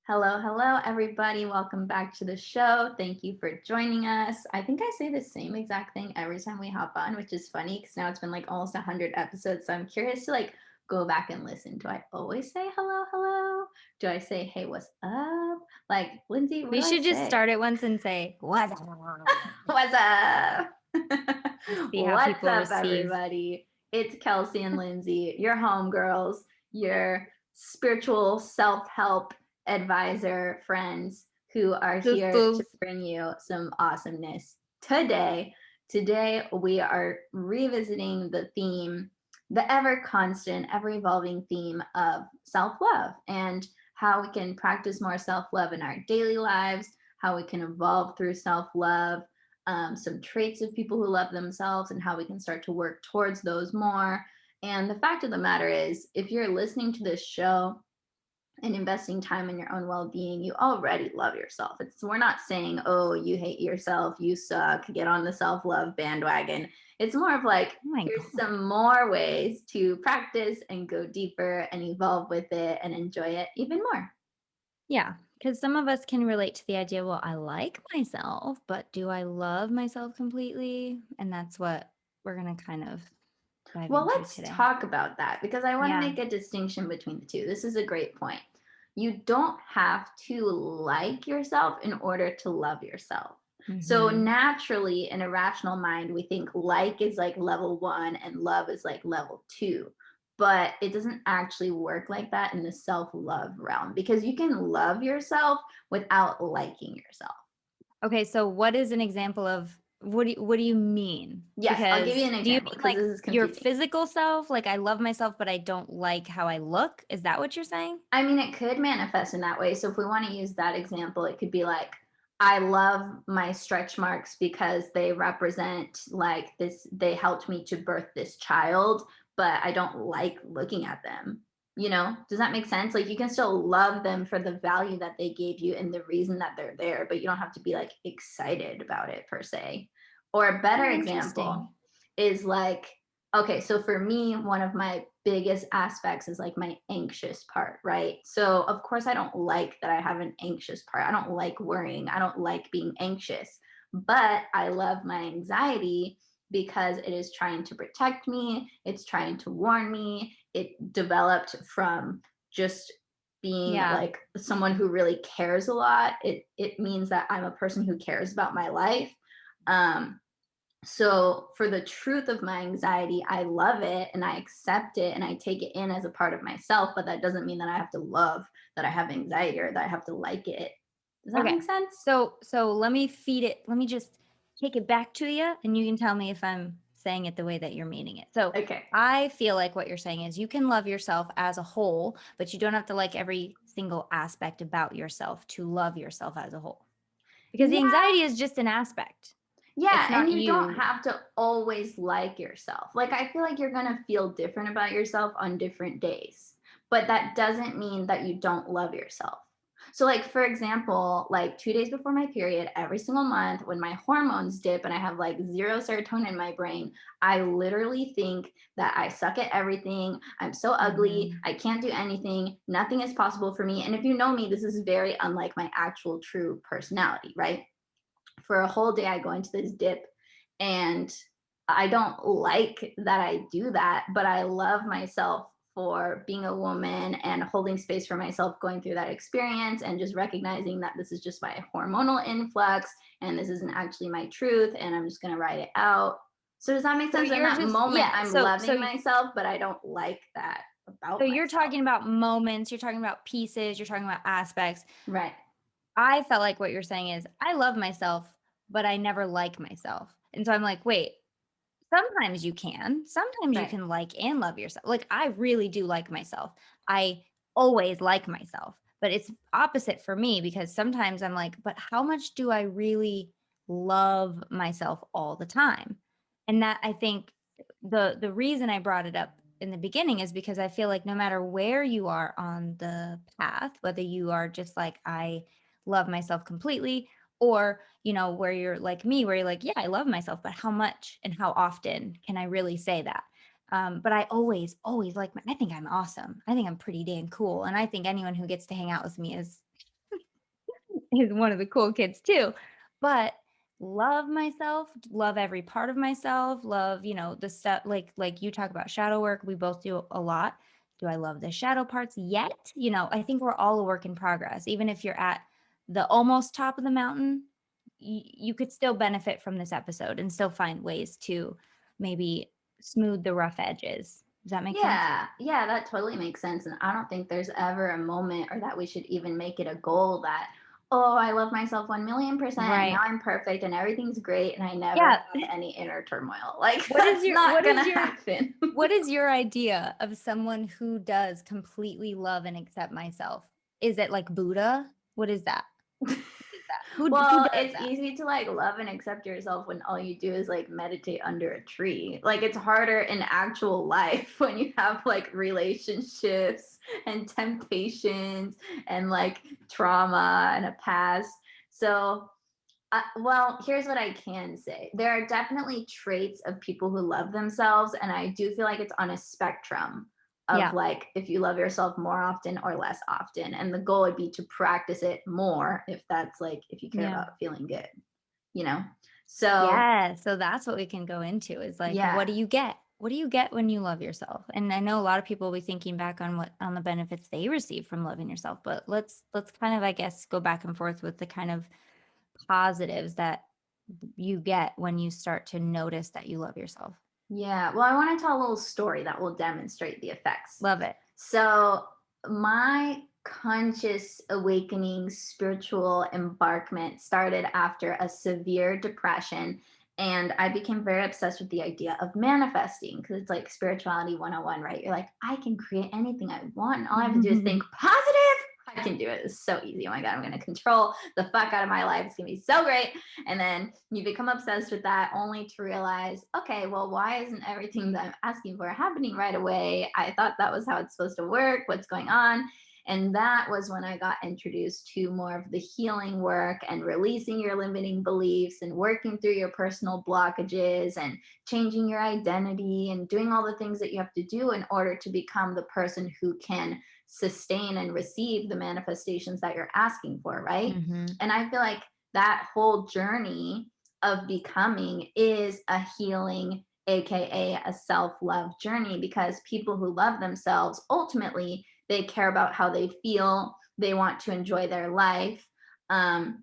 Hello, hello, everybody. Welcome back to the show. Thank you for joining us. I think I say the same exact thing every time we hop on, which is funny because now it's been like almost 100 episodes. So I'm curious to go back and listen. Do I always say hello, hello? Do I say, hey, what's up? Like, Lindsay, what We do I should just say? start it once and say, "What's up?" What's up? See how What's people up, receive. everybody? It's Kelsey and Lindsay, your homegirls, your spiritual self help advisor friends who are here to Sisters. bring you some awesomeness today. Today, we are revisiting the theme, the ever constant, ever evolving theme of self love and how we can practice more self love in our daily lives, how we can evolve through self love, some traits of people who love themselves, and how we can start to work towards those more. And the fact of the matter is, if you're listening to this show and investing time in your own well-being, you already love yourself. We're not saying, oh, you hate yourself, you suck, get on the self-love bandwagon. It's more of like, Oh my here's God. some more ways to practice and go deeper and evolve with it and enjoy it even more. Yeah, because some of us can relate to the idea, well, I like myself, but do I love myself completely? And that's what we're going to kind of dive Well, into let's today. talk about that because I want to Yeah. make a distinction between the two. This is a great point. You don't have to like yourself in order to love yourself. So Hmm. naturally, in a rational mind, we think like is like level one and love is like level two. But it doesn't actually work like that in the self love realm because you can love yourself without liking yourself. Okay, so what is an example of what do you mean? Yes, I'll give you Because an do you example mean because like this is your confusing. physical self? Like I love myself, but I don't like how I look? Is that what you're saying? I mean, it could manifest in that way. So if we want to use that example, it could be like, I love my stretch marks because they represent like this, they helped me to birth this child, but I don't like looking at them. You know, does that make sense? Like you can still love them for the value that they gave you and the reason that they're there, but you don't have to be like excited about it per se. Or a better Oh, example interesting. is like, okay, so for me, one of my biggest aspects is like my anxious part, right? So, of course, I don't like that I have an anxious part. I don't like worrying. I don't like being anxious, but I love my anxiety because it is trying to protect me, it's trying to warn me. It developed from just being Yeah. like someone who really cares a lot. It means that I'm a person who cares about my life. Um, so, for the truth of my anxiety, I love it and I accept it and I take it in as a part of myself, but that doesn't mean that I have to love that I have anxiety or that I have to like it. Does that Okay. make sense? So let me feed it. Let me just take it back to you and you can tell me if I'm saying it the way that you're meaning it. So Okay. I feel like what you're saying is you can love yourself as a whole, but you don't have to like every single aspect about yourself to love yourself as a whole. Because the Yeah. anxiety is just an aspect. Yeah. It's And not you don't you. have to always like yourself. Like, I feel like you're going to feel different about yourself on different days, but that doesn't mean that you don't love yourself. So, like, for example, like 2 days before my period, every single month, when my hormones dip and I have like zero serotonin in my brain, I literally think that I suck at everything. I'm so ugly. Mhm. I can't do anything. Nothing is possible for me. And if you know me, this is very unlike my actual true personality, right? For a whole day I go into this dip and I don't like that I do that, but I love myself for being a woman and holding space for myself going through that experience and just recognizing that this is just my hormonal influx and this isn't actually my truth and I'm just going to ride it out. So does that make So sense? In you're that just moment yeah. I'm loving myself, but I don't like that So about you're myself. talking about moments, you're talking about pieces, you're talking about aspects. Right. I felt like what you're saying is, I love myself, but I never like myself. And so I'm like, wait, sometimes you can. Sometimes you Right. can like and love yourself. Like I really do like myself. I always like myself. But it's opposite for me because sometimes I'm like, but how much do I really love myself all the time? And that I think the reason I brought it up in the beginning is because I feel like no matter where you are on the path, whether you are just like I love myself completely or where you're like me, where you're like, yeah, I love myself, but how much and how often can I really say that? But I always like, I think I'm awesome. I think I'm pretty dang cool. And I think anyone who gets to hang out with me is is one of the cool kids too. But love myself, love every part of myself, love, the stuff like you talk about shadow work, we both do a lot. Do I love the shadow parts yet? I think we're all a work in progress. Even if you're at the almost top of the mountain, you could still benefit from this episode and still find ways to maybe smooth the rough edges. Does that make sense? Yeah, yeah, that totally makes sense. And I don't think there's ever a moment or that we should even make it a goal that, oh, I love myself 1,000,000%. Now Right. I'm perfect and everything's great and I never Yeah. have any inner turmoil. Like, What is that's your not what gonna is your happen. what is your idea of someone who does completely love and accept myself? Is it like Buddha? What is that? What is that? Who Well, does it's that? easy to like love and accept yourself when all you do is like meditate under a tree. Like it's harder in actual life when you have like relationships and temptations and like trauma and a past. So, well, here's what I can say. There are definitely traits of people who love themselves, and I do feel like it's on a spectrum of Yeah. like if you love yourself more often or less often. And the goal would be to practice it more if that's like if you care Yeah. about feeling good, you know? So, Yeah. So that's what we can go into is like, what yeah. do you get? What do you get when you love yourself? And I know a lot of people will be thinking back on on the benefits they receive from loving yourself, but let's kind of, I guess, go back and forth with the kind of positives that you get when you start to notice that you love yourself. Yeah. Well, I want to tell a little story that will demonstrate the effects. Love it. So, my conscious awakening spiritual embarkment started after a severe depression. And I became very obsessed with the idea of manifesting because it's like spirituality 101, right? You're like, I can create anything I want. And all I have to do is think positive. I can do it. It's so easy. Oh my God, I'm going to control the fuck out of my life. It's going to be so great. And then you become obsessed with that only to realize, okay, well, why isn't everything that I'm asking for happening right away? I thought that was how it's supposed to work. What's going on? And that was when I got introduced to more of the healing work and releasing your limiting beliefs and working through your personal blockages and changing your identity and doing all the things that you have to do in order to become the person who can sustain and receive the manifestations that you're asking for, right? Hmm. And I feel like that whole journey of becoming is a healing, aka a self-love journey, because people who love themselves ultimately they care about how they feel, they want to enjoy their life, um,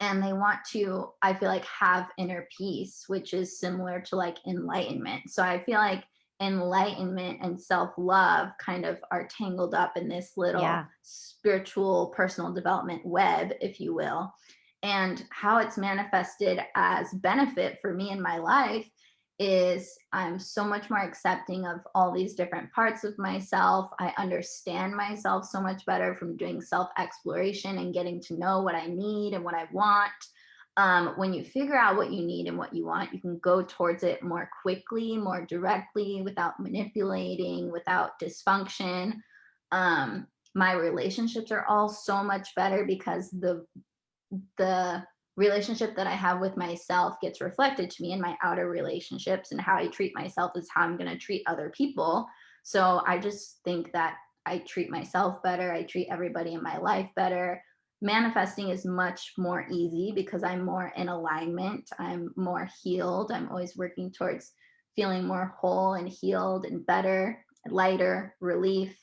and they want to, I feel like, have inner peace, which is similar to like enlightenment. So I feel like enlightenment and self-love kind of are tangled up in this little Yeah. spiritual personal development web, if you will. And how it's manifested as benefit for me in my life is I'm so much more accepting of all these different parts of myself. I understand myself so much better from doing self exploration and getting to know what I need and what I want. When you figure out what you need and what you want, you can go towards it more quickly, more directly, without manipulating, without dysfunction. My relationships are all so much better because the relationship that I have with myself gets reflected to me in my outer relationships, and how I treat myself is how I'm going to treat other people. So I just think that I treat myself better. I treat everybody in my life better. Manifesting is much more easy because I'm more in alignment. I'm more healed. I'm always working towards feeling more whole and healed and better, lighter, relief.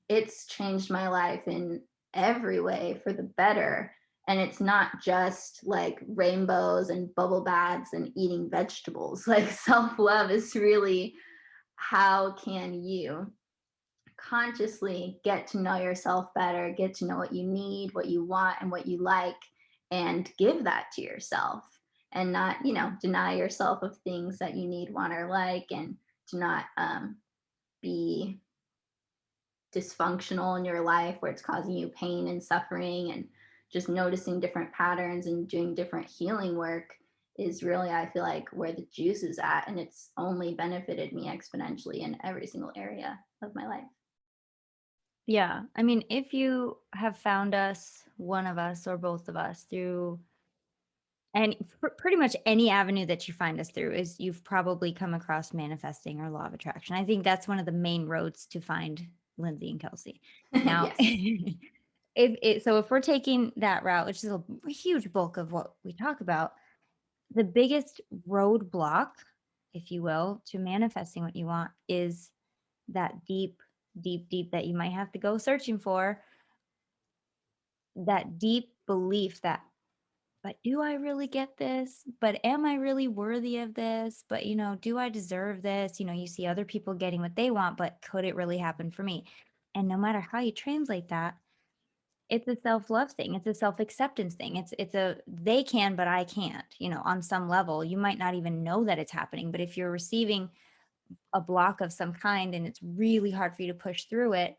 It's changed my life in every way for the better. And it's not just like rainbows and bubble baths and eating vegetables. Like self love is really how can you consciously get to know yourself better, get to know what you need, what you want, and what you like, and give that to yourself and not, deny yourself of things that you need, want, or like, and to not be dysfunctional in your life where it's causing you pain and suffering, and just noticing different patterns and doing different healing work is really, I feel like, where the juice is at, and it's only benefited me exponentially in every single area of my life. Yeah. I mean, if you have found us, one of us or both of us through and pretty much any avenue that you find us through is you've probably come across manifesting or law of attraction. I think that's one of the main roads to find Lindsay and Kelsey. Now, Yes. if we're taking that route, which is a huge bulk of what we talk about, the biggest roadblock, if you will, to manifesting what you want is that deep that you might have to go searching for, that deep belief that, but do I really get this? But am I really worthy of this? But, do I deserve this? You see other people getting what they want, but could it really happen for me? And no matter how you translate that, it's a self-love thing. It's a self-acceptance thing. It's a they can, but I can't. On some level, you might not even know that it's happening, but if you're receiving a block of some kind and it's really hard for you to push through it,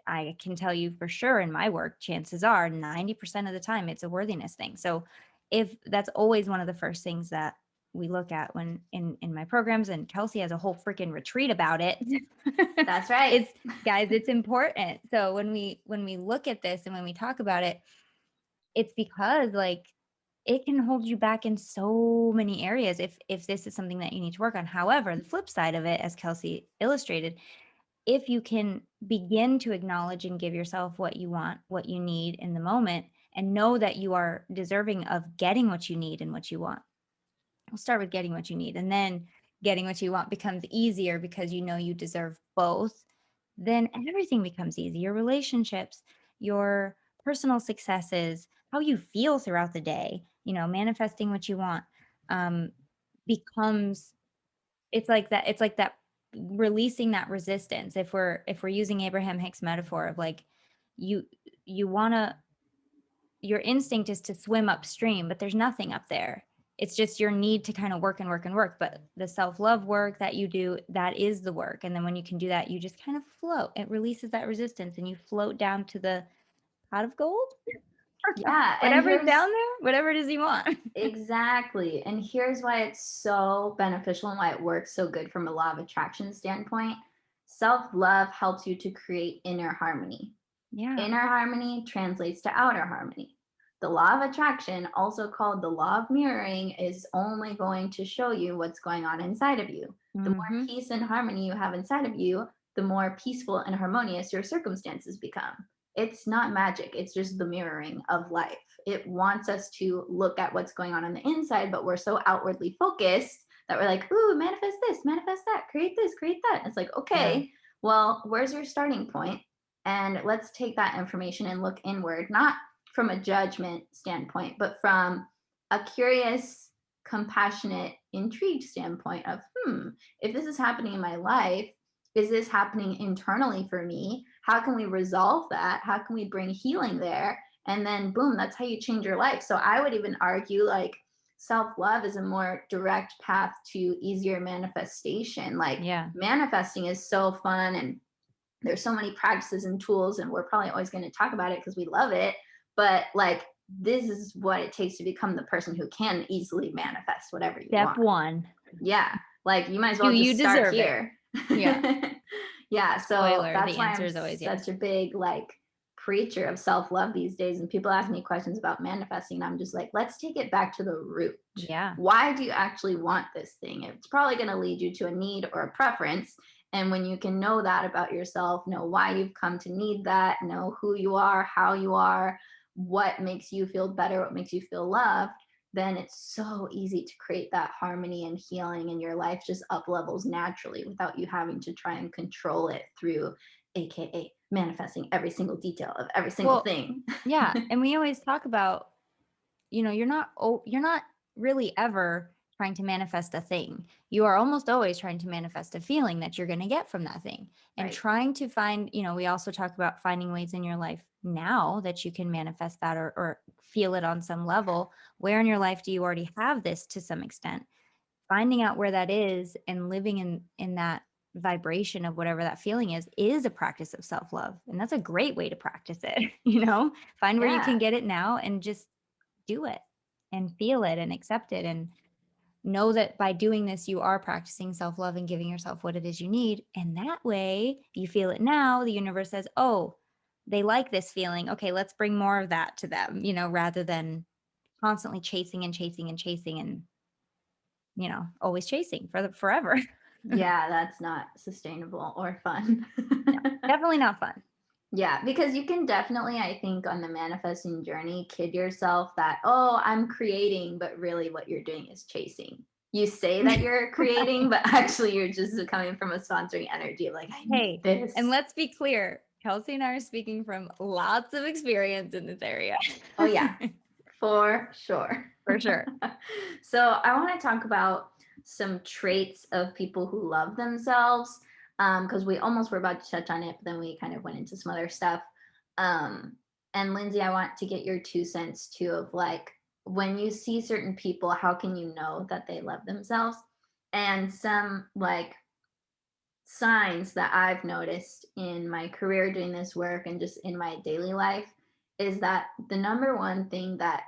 I can tell you for sure in my work, chances are 90% of the time it's a worthiness thing. So if that's always one of the first things that we look at when in my programs, and Kelsey has a whole freaking retreat about it. That's right. It's guys, it's important. So when we look at this and when we talk about it, it's because like it can hold you back in so many areas if this is something that you need to work on. However, the flip side of it, as Kelsey illustrated, if you can begin to acknowledge and give yourself what you want, what you need in the moment, and know that you are deserving of getting what you need and what you want. We'll start with getting what you need, and then getting what you want becomes easier because you deserve both. Then everything becomes easy. Your relationships, your personal successes, how you feel throughout the day, manifesting what you want, um, becomes it's like that releasing that resistance. If we're using Abraham Hicks metaphor of like you want to, your instinct is to swim upstream, but there's nothing up there. It's just your need to kind of work and work and work. But the self-love work that you do, that is the work. And then when you can do that, you just kind of float. It releases that resistance and you float down to the pot of gold. Yeah. And Whatever's down there, whatever it is you want. exactly. And here's why it's so beneficial and why it works so good from a law of attraction standpoint. Self-love helps you to create inner harmony. Yeah. Inner harmony translates to outer harmony. The law of attraction, also called the law of mirroring, is only going to show you what's going on inside of you. The more peace and harmony you have inside of you, the more peaceful and harmonious your circumstances become. It's not magic, it's just the mirroring of life. It wants us to look at what's going on the inside, but we're so outwardly focused that we're like, ooh, manifest this, manifest that, create this, create that. And it's like, okay, yeah. Well, where's your starting point? And let's take that information and look inward, not from a judgment standpoint, but from a curious, compassionate, intrigued standpoint of, if this is happening in my life, is this happening internally for me? How can we resolve that? How can we bring healing there? And then boom, that's how you change your life. So I would even argue like self-love is a more direct path to easier manifestation. Like manifesting is so fun and there's so many practices and tools, and we're probably always going to talk about it because we love it. But like, this is what it takes to become the person who can easily manifest whatever you want. Step one. Yeah. Like you might as well just start here. Yeah. Yeah. So Spoiler, that's the why answer I'm is always such a big like preacher of self-love these days. And people ask me questions about manifesting. And I'm just like, let's take it back to the root. Yeah. Why do you actually want this thing? It's probably going to lead you to a need or a preference. And when you can know that about yourself, know why you've come to need that, know who you are, how you are, what makes you feel better, what makes you feel loved, then it's so easy to create that harmony and healing, and your life just up levels naturally without you having to try and control it through AKA manifesting every single detail of every single thing. Yeah. And we always talk about, you're not really ever trying to manifest a thing. You are almost always trying to manifest a feeling that you're going to get from that thing, and trying to find, we also talk about finding ways in your life now that you can manifest that or feel it on some level. Where in your life do you already have this to some extent? Finding out where that is and living in that vibration of whatever that feeling is a practice of self-love. And that's a great way to practice it. Find where you can get it now and just do it and feel it and accept it, and know that by doing this, you are practicing self-love and giving yourself what it is you need. And that way you feel it now. The universe says, oh, they like this feeling. Okay, let's bring more of that to them, rather than constantly chasing and chasing and chasing and, always chasing forever. Yeah, that's not sustainable or fun. No, definitely not fun. Yeah, because you can definitely, I think, on the manifesting journey, kid yourself that, oh, I'm creating, but really what you're doing is chasing. You say that you're creating, but actually you're just coming from a sponsoring energy of like, I need Hey, and this. let's be clear, Kelsey and I are speaking from lots of experience in this area. Oh, yeah, for sure. For sure. So I want to talk about some traits of people who love themselves, because we almost were about to touch on it, but then we kind of went into some other stuff. Um, and Lindsay, I want to get your 2 cents too of like, when you see certain people, how can you know that they love themselves? And some like signs that I've noticed in my career doing this work and just in my daily life is that the number one thing that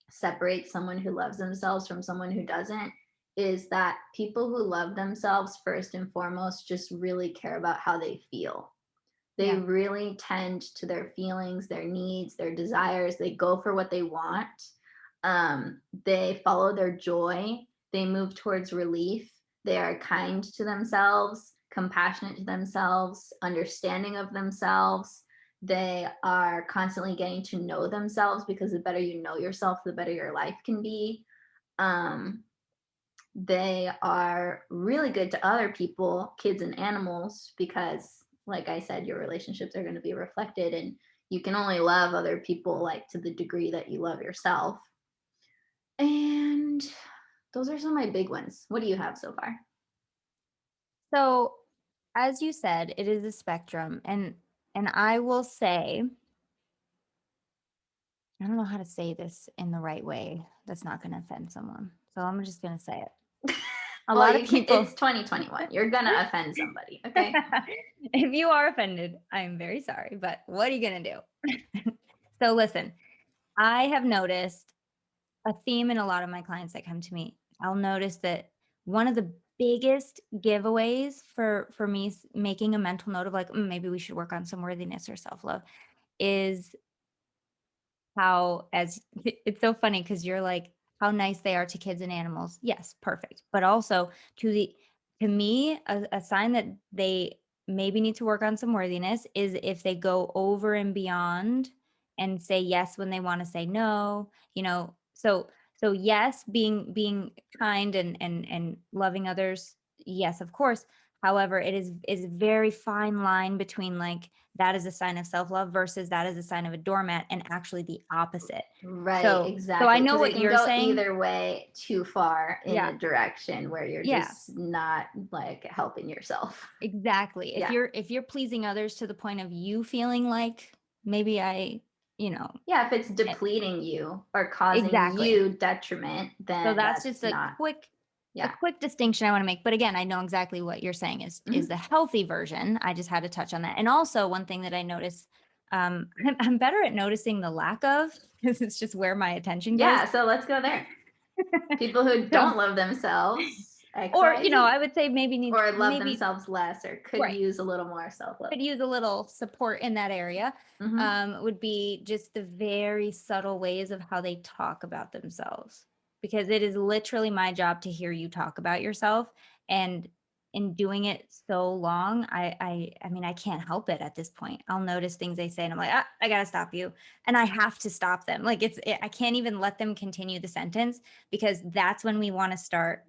separates someone who loves themselves from someone who doesn't is that people who love themselves first and foremost just really care about how they feel. They Yeah. really tend to their feelings, their needs, their desires. They go for what they want. They follow their joy. They move towards relief. They are kind to themselves, compassionate to themselves, understanding of themselves. They are constantly getting to know themselves because the better you know yourself, the better your life can be. Um, they are really good to other people, kids and animals, because, like I said, your relationships are going to be reflected, and you can only love other people like to the degree that you love yourself. And those are some of my big ones. What do you have so far? So, as you said, it is a spectrum, and I will say, I don't know how to say this in the right way that's not going to offend someone. So I'm just going to say it. A Well, lot of you can, people it's 2021. You're going to offend somebody, okay? if you are offended, I'm very sorry, but what are you going to do? So listen, I have noticed a theme in a lot of my clients that come to me. I'll notice that one of the biggest giveaways for me making a mental note of like, maybe we should work on some worthiness or self-love is how as it's so funny because you're like how nice they are to kids and animals. Yes, perfect. But also to me, a sign that they maybe need to work on some worthiness is if they go over and beyond and say yes when they want to say no, so yes, being kind and loving others, yes, of course. However, it is a very fine line between like that is a sign of self-love versus that is a sign of a doormat and actually the opposite. Right, So I exactly. know Because it what can you're go saying. either way too far in Yeah. a direction where you're Yeah, just not like helping yourself. exactly. If Yeah. you're pleasing others to the point of you feeling like maybe I, you know, Yeah, if it's eh, depleting you or causing exactly. you detriment, So then that's that's just not, a yeah. quick distinction I want to make. But again, I know exactly what you're saying is Mhm. the healthy version. I just had to touch on that. And also one thing that I notice, I'm better at noticing the lack of because it's just where my attention goes. Yeah, so let's go there. People who So, don't love themselves, or XYZ, I would say maybe needs or love maybe themselves less or could right. use a little more self love. Could use a little support in that area. Hmm. Would be just the very subtle ways of how they talk about themselves. Because it is literally my job to hear you talk about yourself. And in doing it so long, I mean, I can't help it at this point. I'll notice things they say and I'm like, I gotta stop you. And I have to stop them. Like I can't even let them continue the sentence because that's when we want to start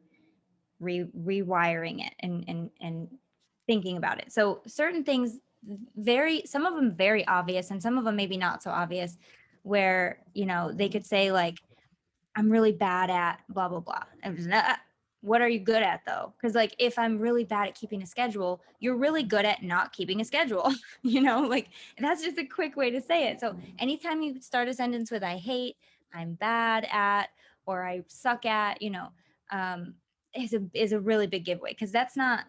rewiring it and thinking about it. So certain things some of them very obvious and some of them maybe not so obvious where, they could say like I'm really bad at blah blah blah. And just, what are you good at though? Cuz like if I'm really bad at keeping a schedule, you're really good at not keeping a schedule. Like that's just a quick way to say it. So anytime you start a sentence with I hate, I'm bad at, or I suck at, um, is a really big giveaway because that's not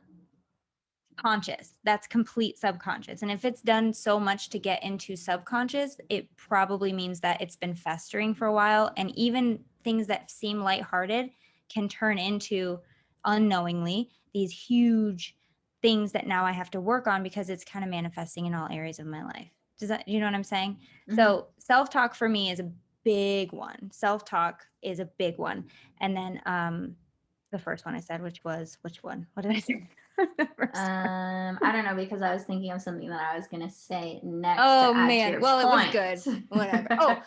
conscious. That's complete subconscious. And if it's done so much to get into subconscious, it probably means that it's been festering for a while. And even things that seem lighthearted can turn into unknowingly these huge things that now I have to work on because it's kind of manifesting in all areas of my life. You know what I'm saying? Hmm. So self-talk for me is a big one. Self-talk is a big one. And then the first one I said, which one? What did I say? I don't know, because I was thinking of something that I was gonna say next Oh to add to man. your Well, it was point. good. Whatever.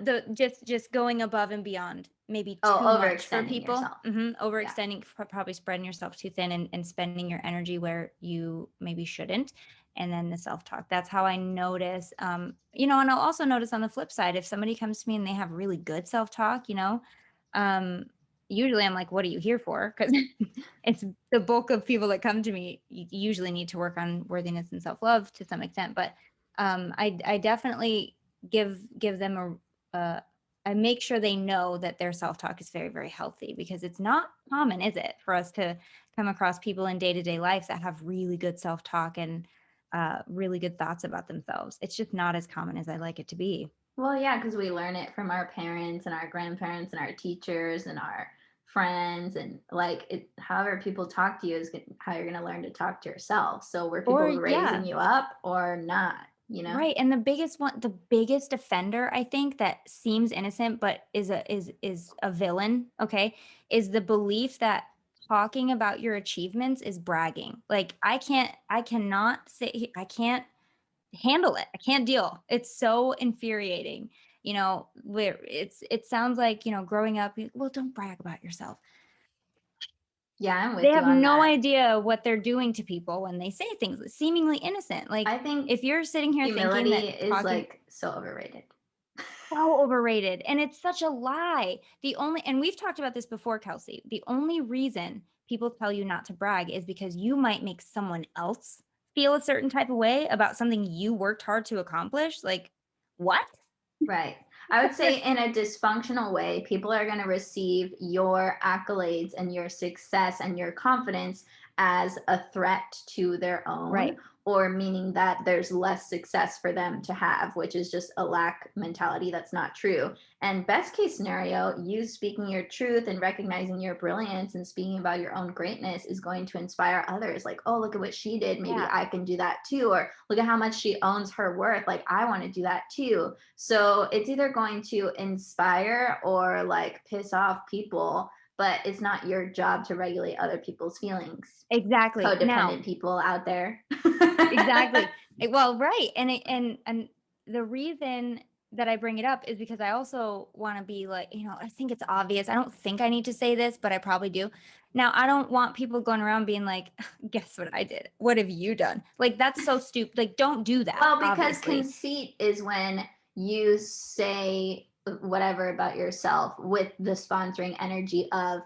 The just going above and beyond, maybe Oh, too much for overextending people. yourself. Yeah. Overextending, probably spreading yourself too thin and spending your energy where you maybe shouldn't. And then the self-talk. That's how I notice. And I'll also notice on the flip side, if somebody comes to me and they have really good self-talk, um, usually I'm like, what are you here for? Because it's the bulk of people that come to me usually need to work on worthiness and self-love to some extent. But I definitely give them I make sure they know that their self-talk is very, very healthy, because it's not common, is it, for us to come across people in day-to-day life that have really good self-talk and really good thoughts about themselves. It's just not as common as I like it to be. Well, yeah, because we learn it from our parents and our grandparents and our teachers and our friends, and like it, however people talk to you is how you're gonna learn to talk to yourself. So were Or people raising yeah, you up or not? You know? right. And the biggest offender, I think, that seems innocent but is a villain, okay, is the belief that talking about your achievements is bragging. Like I cannot say, I can't handle it. I can't deal. It's so infuriating. Where it sounds like, growing up, well, don't brag about yourself. Yeah, I'm They with you have on no that. idea what they're doing to people when they say things seemingly innocent. Like, I think if you're sitting here thinking humility that is talking, like so overrated. so overrated, and it's such a lie. And we've talked about this before, Kelsey. The only reason people tell you not to brag is because you might make someone else feel a certain type of way about something you worked hard to accomplish. Like, what? Right. I would say in a dysfunctional way, people are going to receive your accolades and your success and your confidence as a threat to their own, Right. or meaning that there's less success for them to have, which is just a lack mentality that's not true. And best case scenario, you speaking your truth and recognizing your brilliance and speaking about your own greatness is going to inspire others. Like, oh, look at what she did. Maybe Yeah. I can do that too. Or look at how much she owns her worth. Like, I want to do that too. So it's either going to inspire or like piss off people, but it's not your job to regulate other people's feelings. Exactly. Now, Codependent people out there. exactly. Well, right. And the reason that I bring it up is because I also want to be like, I think it's obvious. I don't think I need to say this, but I probably do. Now, I don't want people going around being like, guess what I did? What have you done? Like, that's so stupid. Like, don't do that, Well, because obviously. conceit is when you say whatever about yourself with the sponsoring energy of,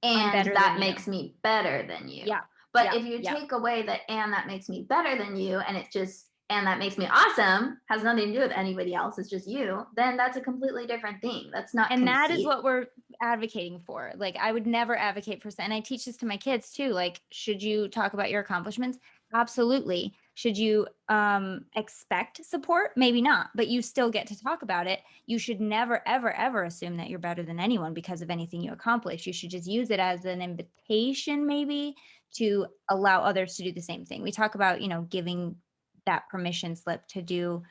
I'm and better that than you. makes me better than you. Yeah. But Yeah. if you Yeah. take away that, and that makes me better than you, and it's just, and that makes me awesome, has nothing to do with anybody else, it's just you, then that's a completely different thing. That's not And that is conceit. what we're advocating for. Like, I would never advocate for, and I teach this to my kids too. Like, should you talk about your accomplishments? Absolutely. Should you expect support? Maybe not, but you still get to talk about it. You should never, ever, ever assume that you're better than anyone because of anything you accomplish. You should just use it as an invitation, maybe, to allow others to do the same thing. We talk about, giving that permission slip to do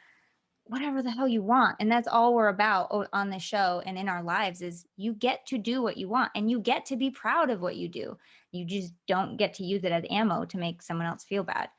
whatever the hell you want. And that's all we're about on the show and in our lives, is you get to do what you want and you get to be proud of what you do. You just don't get to use it as ammo to make someone else feel bad.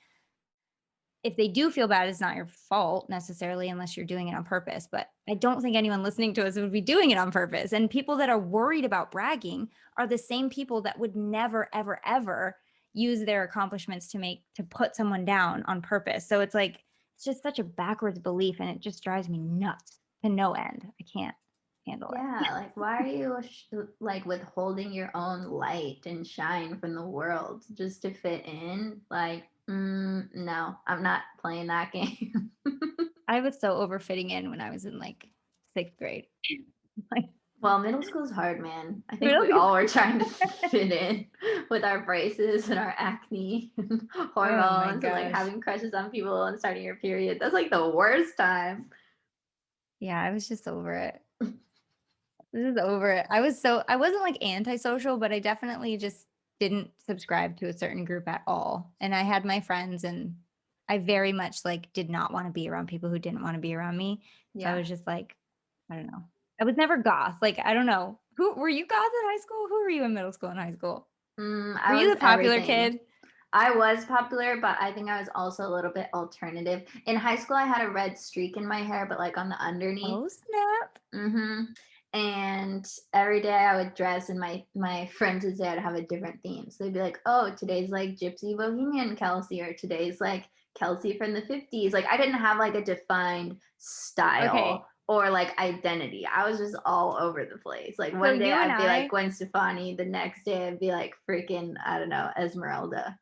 If they do feel bad, it's not your fault necessarily, unless you're doing it on purpose. But I don't think anyone listening to us would be doing it on purpose. And people that are worried about bragging are the same people that would never, ever, ever use their accomplishments to put someone down on purpose. So it's like, it's just such a backwards belief, and it just drives me nuts to no end. I can't handle it. Yeah, like why are you like withholding your own light and shine from the world just to fit in? Like, no, I'm not playing that game. I was so over fitting in when I was in like sixth grade. Like, Well, middle school's hard, man. I think middle we school. all were trying to fit in with our braces and our acne and Oh my hormones and like gosh. having crushes on people and starting your period. That's like the worst time. Yeah, I was just over it. This is over it. I wasn't like antisocial, but I definitely just didn't subscribe to a certain group at all. And I had my friends, and I very much like did not want to be around people who didn't want to be around me. So I Yeah. was just like, I don't know. I was never goth. Like, I don't know. Who were you, goth in high school? Who were you in middle school and high school? Were I you was the popular everything. kid? I was popular, but I think I was also a little bit alternative. In high school, I had a red streak in my hair, but like on the underneath. Oh, snap. Mm-hmm. And every day I would dress, and my friends would say I'd have a different theme. So they'd be like, "Oh, today's like Gypsy Bohemian Kelsey, or today's like Kelsey from the '50s." Like I didn't have like a defined Okay. style or like identity. I was just all over the place. Like So one day you and I'd be like I, Gwen Stefani, the next day I'd be like freaking, I don't know, Esmeralda.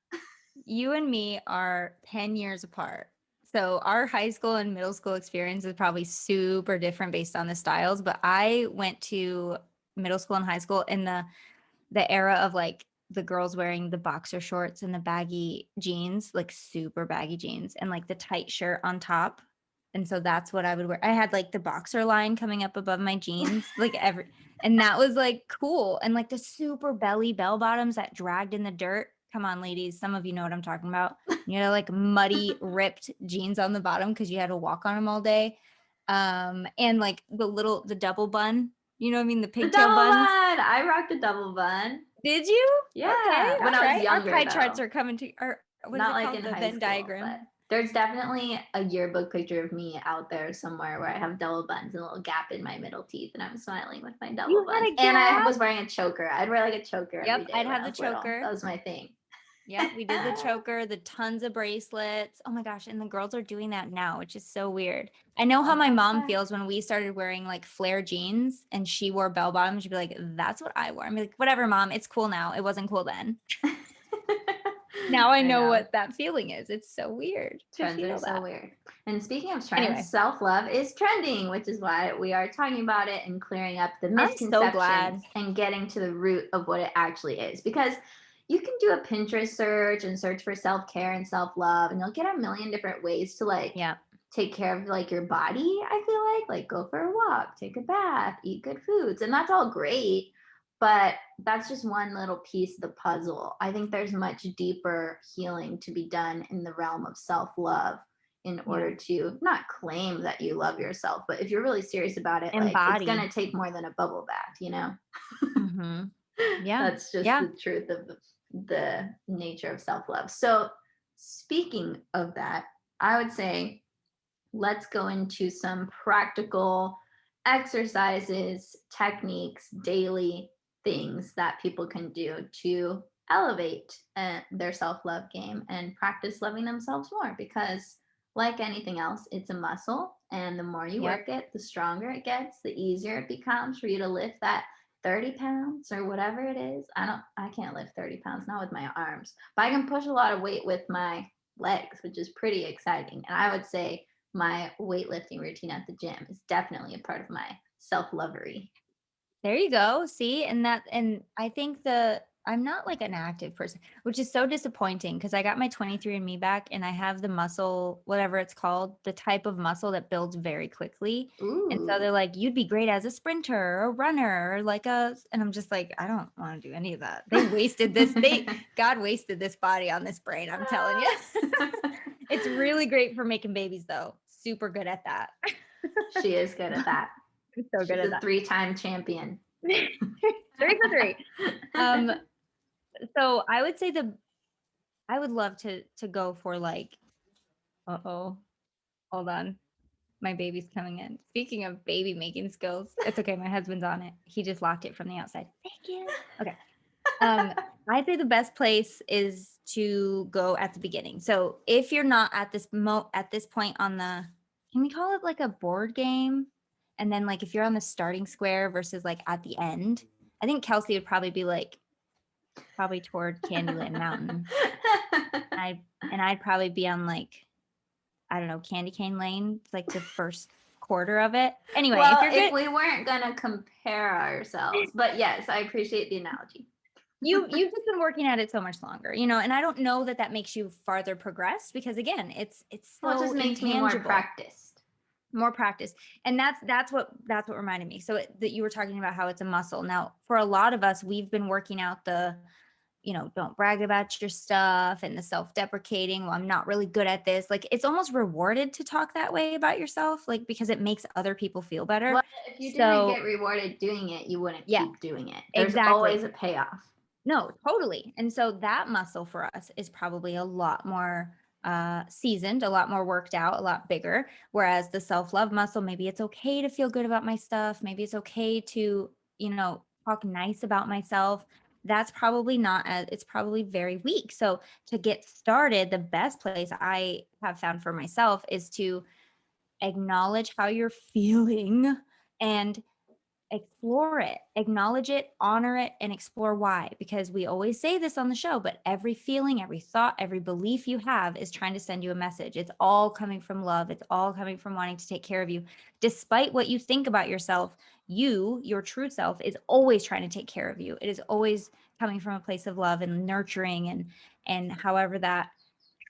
you and me are 10 years apart. So our high school and middle school experience is probably super different based on the styles, but I went to middle school and high school in the era of like the girls wearing the boxer shorts and the baggy jeans, like super baggy jeans and like the tight shirt on top. And so that's what I would wear. I had like the boxer line coming up above my jeans, and that was like cool. And like the super belly bell bottoms that dragged in the dirt. Come on, ladies. Some of you know what I'm talking about. You know, like muddy, ripped jeans on the bottom because you had to walk on them all day. And like the double bun, you know what I mean? The The pigtail double buns. bun. I rocked a double bun. Did you? Okay, Yeah, when all I was right. Our younger pie charts though. are coming to or what is Not it like called? in The high Venn school, but diagram. there's definitely a yearbook picture of me out there somewhere where I have double buns and a little gap in my middle teeth, and I'm smiling with my double You buns. had a And I gap? was wearing a choker. I'd wear like a choker every Yep, day I'd when have I the was little. choker. That was my thing. Yep, we did the choker, the tons of bracelets. Oh my gosh, and the girls are doing that now, which is so weird. I know how Oh, my fun mom fact. feels when we started wearing like flare jeans and she wore bell bottoms. She'd be like, "That's what I wore." I'm like, "Whatever, mom. It's cool now. It wasn't cool then." Now I I know know. what that feeling is. It's so weird to Trends are feel so that. weird. And speaking of trends, Anyway, self love is trending, which is why we are talking about it and clearing up the I'm so misconceptions glad. and getting to the root of what it actually is. Because you can do a Pinterest search and search for self care and self love, and you'll get a million different ways to like Yeah. take care of like your body. I feel like go for a walk, take a bath, eat good foods, and that's all great. But that's just one little piece of the puzzle. I think there's much deeper healing to be done in the realm of self love in Yeah. order to not claim that you love yourself, but if you're really serious about it, like it's going Embody. to take more than a bubble bath, you know? Mm-hmm. Yeah. That's just Yeah. the truth of the nature of self love. So, speaking of that, I would say let's go into some practical exercises, techniques, daily things that people can do to elevate their self love game and practice loving themselves more. Because, like anything else, it's a muscle. And the more you Yep. work it, the stronger it gets, the easier it becomes for you to lift that 30 pounds or whatever it is. I can't lift 30 pounds, not with my arms, but I can push a lot of weight with my legs, which is pretty exciting. And I would say my weightlifting routine at the gym is definitely a part of my self-lovery. There you go. See, and I think I'm not like an active person, which is so disappointing because I got my 23andMe back and I have the muscle, whatever it's called, the type of muscle that builds very quickly. And so Ooh. they're like, you'd be great as a sprinter or a runner or and I'm just like, I don't want to do any of that. God wasted this body on this brain. I'm telling you. It's really great for making babies though. Super good at that. She is good at that. So good She's at a that. 3-time champion. 3 for 3. Um, so I would say I would love to go for like, uh-oh, hold on. My baby's coming in. Speaking of baby making skills, it's okay. My husband's on it. He just locked it from the outside. Thank you. Okay. I'd say the best place is to go at the beginning. So if you're not at this point on can we call it like a board game? And then like if you're on the starting square versus like at the end, I think Kelsey would probably be like probably toward Candyland Mountain. I'd probably be on like, I don't know, Candy Cane Lane. It's like the first quarter of it. Anyway, if Well, you're if good, we weren't gonna compare ourselves, but yes, I appreciate the analogy. you've just been working at it so much longer, and I don't know that makes you farther progressed because again, it's Well, it so just makes me more intangible. practiced. More practice, and that's what reminded me. So that you were talking about how it's a muscle. Now, for a lot of us, we've been working out don't brag about your stuff and the self-deprecating. Well, I'm not really good at this. Like it's almost rewarded to talk that way about yourself, like because it makes other people feel better. Well, if you didn't So get rewarded doing it, you wouldn't yeah, keep doing it. There's exactly. always a payoff. No, totally. And so that muscle for us is probably a lot more seasoned, a lot more worked out, a lot bigger. Whereas the self love muscle, maybe it's okay to feel good about my stuff. Maybe it's okay to, talk nice about myself. That's probably not as, it's probably very weak. So to get started, the best place I have found for myself is to acknowledge how you're feeling and explore it, acknowledge it, honor it, and explore why. Because we always say this on the show, but every feeling, every thought, every belief you have is trying to send you a message. It's all coming from love. It's all coming from wanting to take care of you. Despite what you think about yourself, your true self, is always trying to take care of you. It is always coming from a place of love and nurturing, and however that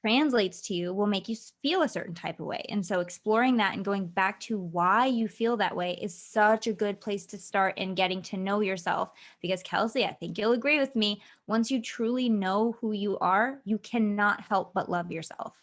translates to you will make you feel a certain type of way. And so exploring that and going back to why you feel that way is such a good place to start in getting to know yourself. Because Kelsey, I think you'll agree with me, once you truly know who you are, you cannot help but love yourself.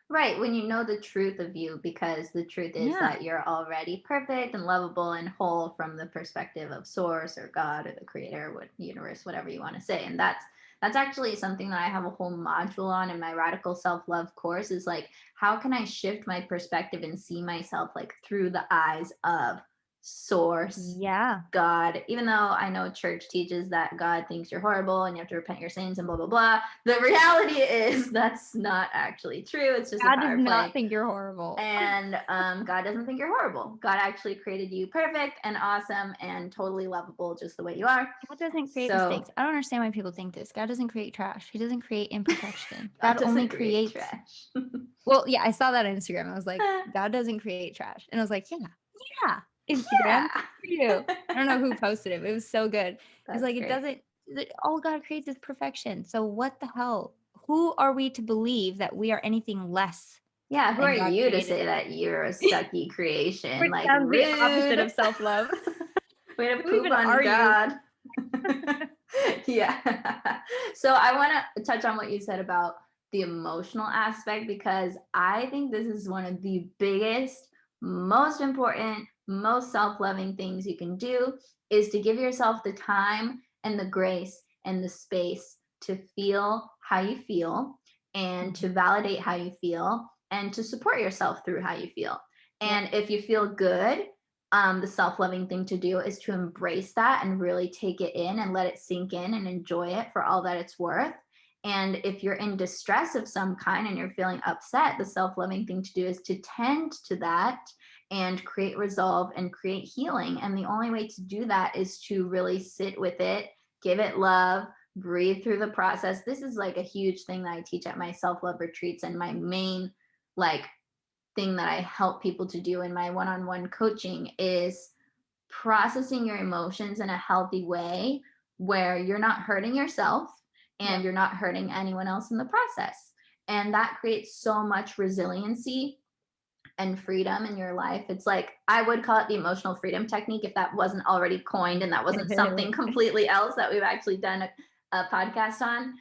Right, when you know the truth of you, because the truth is Yeah. that you're already perfect and lovable and whole from the perspective of source or God or the creator, what universe, whatever you want to say. And that's actually something that I have a whole module on in my radical self-love course, is like, how can I shift my perspective and see myself like through the eyes of source, Yeah. God, even though I know church teaches that God thinks you're horrible and you have to repent your sins and blah, blah, blah. The reality is that's not actually true. It's just a God does power not play. think you're horrible. And God doesn't think you're horrible. God actually created you perfect and awesome and totally lovable just the way you are. God doesn't create So mistakes. I don't understand why people think this. God doesn't create trash. He doesn't create imperfection. God God only doesn't create creates. trash. Well, yeah, I saw that on Instagram. I was like, God doesn't create trash. And I was like, yeah, yeah, Instagram, Yeah. for you. I don't know who posted it, but it was so good. It's That's like, it great. doesn't, all God creates is perfection. So what the hell? Who are we to believe that we are anything less Yeah, who than are God you to created say us? that you're a sucky creation? Which Like, sounds the opposite rude. of self-love. Way to Who poop even on are you? God. Yeah. So I want to touch on what you said about the emotional aspect, because I think this is one of the biggest, most important, most self-loving things you can do, is to give yourself the time and the grace and the space to feel how you feel, and to Mhm. validate how you feel, and to support yourself through how you feel. Yep. And if you feel good, the self-loving thing to do is to embrace that and really take it in and let it sink in and enjoy it for all that it's worth. And if you're in distress of some kind and you're feeling upset, the self-loving thing to do is to tend to that and create resolve and create healing. And the only way to do that is to really sit with it, give it love, breathe through the process. This is like a huge thing that I teach at my self-love retreats, and my main like thing that I help people to do in my one-on-one coaching is processing your emotions in a healthy way, where you're not hurting yourself and Yep. you're not hurting anyone else in the process. And that creates so much resiliency and freedom in your life. It's like, I would call it the emotional freedom technique if that wasn't already coined and that wasn't something completely else that we've actually done a podcast on.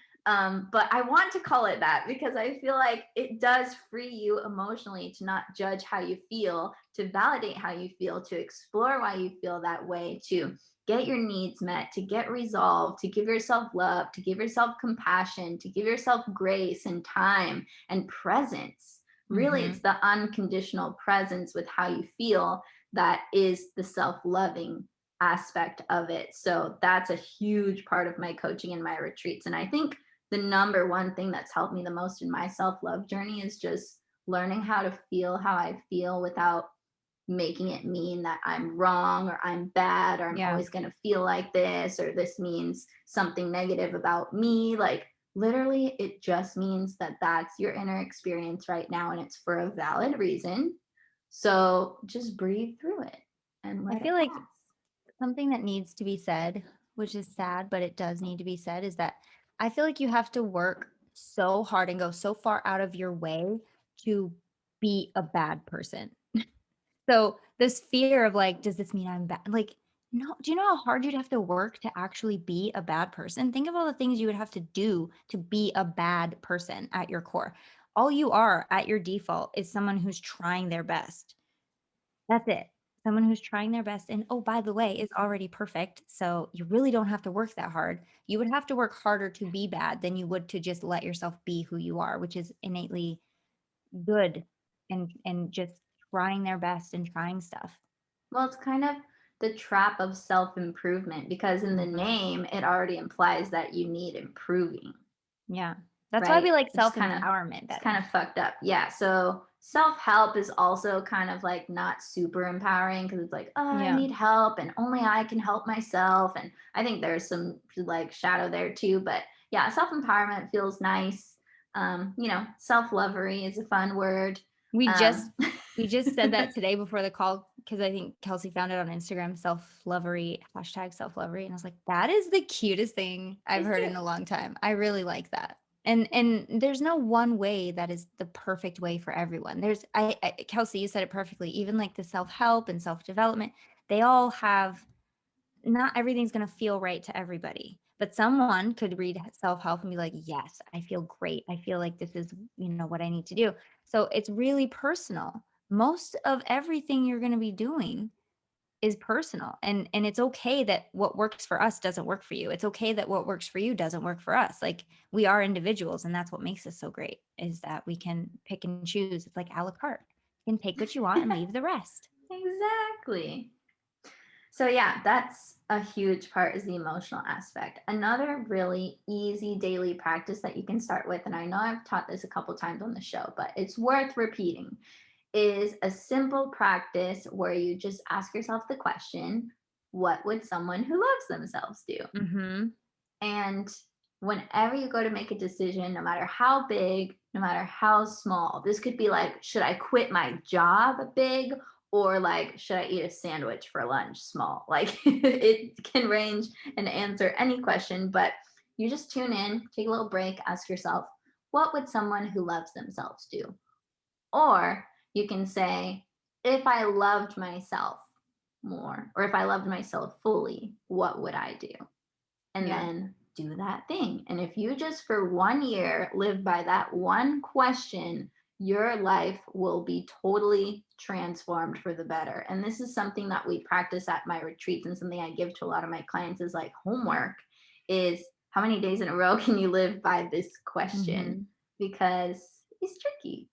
But I want to call it that because I feel like it does free you emotionally to not judge how you feel, to validate how you feel, to explore why you feel that way, to get your needs met, to get resolved, to give yourself love, to give yourself compassion, to give yourself grace and time and presence. Really, Hmm. it's the unconditional presence with how you feel that is the self-loving aspect of it. So that's a huge part of my coaching and my retreats. And I think the number one thing that's helped me the most in my self-love journey is just learning how to feel how I feel without making it mean that I'm wrong or I'm bad or I'm Yeah. always going to feel like this or this means something negative about me. Like, literally, it just means that that's your inner experience right now and it's for a valid reason. So just breathe through it and I let it feel like pass. something that needs to be said, which is sad, but it does need to be said, is that I feel like you have to work so hard and go so far out of your way to be a bad person. So this fear of like, does this mean I'm bad? Like, no, do you know how hard you'd have to work to actually be a bad person? Think of all the things you would have to do to be a bad person at your core. All you are at your default is someone who's trying their best. That's it. someone who's trying their best and, oh, by the way, is already perfect. So you really don't have to work that hard. You would have to work harder to be bad than you would to just let yourself be who you are, which is innately good and just trying their best and trying stuff. Well, it's kind of the trap of self-improvement because in the Mhm. name, it already implies that you need improving, Yeah. That's why right? we like Which is kind of self-empowerment it's better. kind of fucked up. Yeah. So self-help is also kind of like not super empowering because it's like, oh, I Yeah. need help and only I can help myself. And I think there's some like shadow there too. But yeah, self-empowerment feels nice. Self-lovery is a fun word. We just Um, we just said that today before the call because I think Kelsey found it on Instagram, self-lovery, hashtag self-lovery. And I was like, that is the cutest thing I've it's heard cute. in a long time. I really like that. And there's no one way that is the perfect way for everyone. Kelsey, you said it perfectly. Even like the self-help and self-development, they all have not everything's going to feel right to everybody, but someone could read self-help and be like, yes, I feel great. I feel like this is, what I need to do. So it's really personal. Most of everything you're going to be doing is personal, and it's okay that what works for us doesn't work for you. It's okay that what works for you doesn't work for us. Like, we are individuals, and that's what makes us so great, is that we can pick and choose. It's like a la carte. You can take what you want and leave the rest. Exactly. So yeah, that's a huge part is the emotional aspect. Another really easy daily practice that you can start with, and I know I've taught this a couple times on the show, but it's worth repeating, is a simple practice where you just ask yourself the question, what would someone who loves themselves do? Mhm. And whenever you go to make a decision, no matter how big, no matter how small, this could be like, should I quit my job big? Or like, should I eat a sandwich for lunch small? Like, it can range and answer any question, but you just tune in, take a little break, ask yourself, what would someone who loves themselves do? Or you can say, if I loved myself more, or if I loved myself fully, what would I do? And Yeah. then do that thing. And if you just for 1 year live by that one question, your life will be totally transformed for the better. And this is something that we practice at my retreats and something I give to a lot of my clients is like homework is how many days in a row can you live by this question? Mhm. Because it's tricky.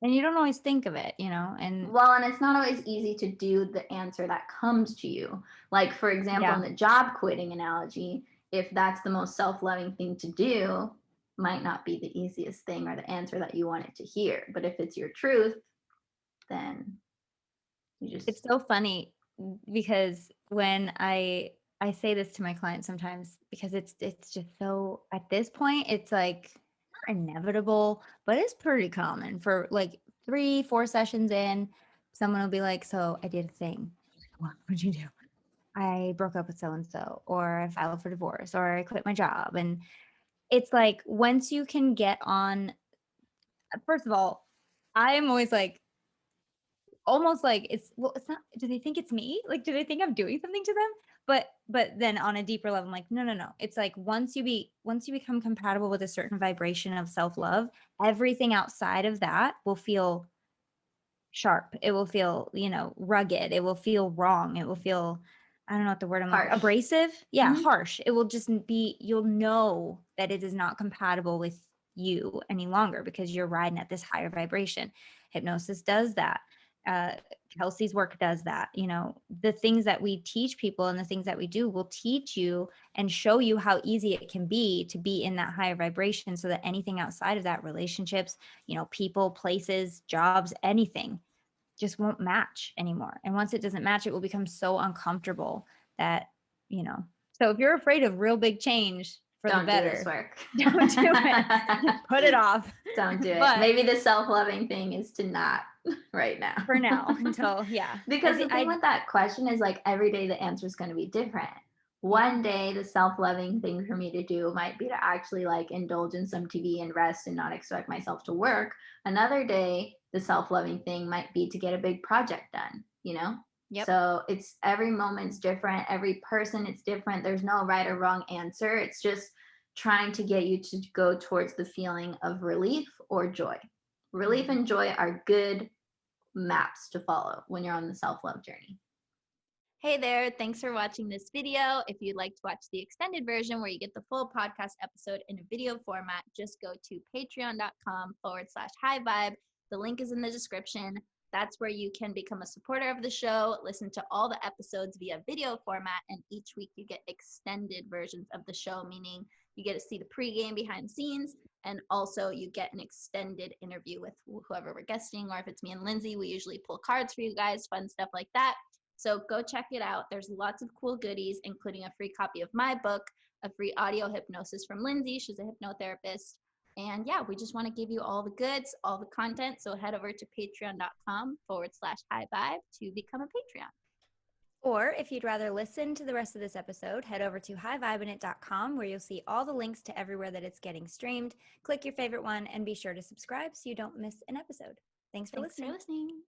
And you don't always think of it, and Well, and it's not always easy to do the answer that comes to you. Like, for example, in yeah. the job quitting analogy, if that's the most self loving thing to do, might not be the easiest thing or the answer that you wanted to hear. But if it's your truth, then you It's just so funny because when I say this to my clients sometimes because it's just so at this point, it's like not inevitable, but it's pretty common for like 3, 4 sessions in, someone will be like, "So I did a thing." What'd you do?" "I broke up with so and so," or "I filed for divorce," or "I quit my job." And it's like once you can get on first of all, I am always like almost like it's not, do they think it's me? Like, do they think I'm doing something to them? But then on a deeper level, I'm like, no, no, no. It's like once you become compatible with a certain vibration of self-love, everything outside of that will feel sharp. It will feel, rugged. It will feel wrong. It will feel, I don't know what the word I'm looking, harsh. abrasive. Yeah, Mhm. harsh. It will just be, you'll know that it is not compatible with you any longer because you're riding at this higher vibration. Hypnosis does that. Uh, Kelsey's work does that. The things that we teach people and the things that we do will teach you and show you how easy it can be to be in that higher vibration so that anything outside of that, relationships, people, places, jobs, anything just won't match anymore. And once it doesn't match, it will become so uncomfortable that, you know. So if you're afraid of real big change for the Don't do this better, work. don't do it. Put it off. Don't do it. But Maybe the self loving thing is to not right now. for now, until yeah, I Because the think thing I with that question is like every day the answer is going to be different. yeah. One day the self-loving thing for me to do might be to actually like indulge in some TV and rest and not expect myself to work. Another day the self-loving thing might be to get a big project done. Yep. So it's every moment's different, every person it's different. There's no right or wrong answer. It's just trying to get you to go towards the feeling of relief or joy. Relief Mhm. and joy are good maps to follow when you're on the self-love journey. Hey there, thanks for watching this video. If you'd like to watch the extended version where you get the full podcast episode in a video format, just go to patreon.com/highvibe. The link is in the description. That's where you can become a supporter of the show, listen to all the episodes via video format, and each week you get extended versions of the show, meaning you get to see the pregame behind the scenes, and also you get an extended interview with whoever we're guesting, or if it's me and Lindsay, we usually pull cards for you guys, fun stuff like that. So go check it out. There's lots of cool goodies, including a free copy of my book, a free audio hypnosis from Lindsay. She's a hypnotherapist. And yeah, we just want to give you all the goods, all the content. So head over to patreon.com/highvibe to become a Patreon. Or if you'd rather listen to the rest of this episode, head over to highvibinit.com where you'll see all the links to everywhere that it's getting streamed. Click your favorite one and be sure to subscribe so you don't miss an episode. Thanks for listening.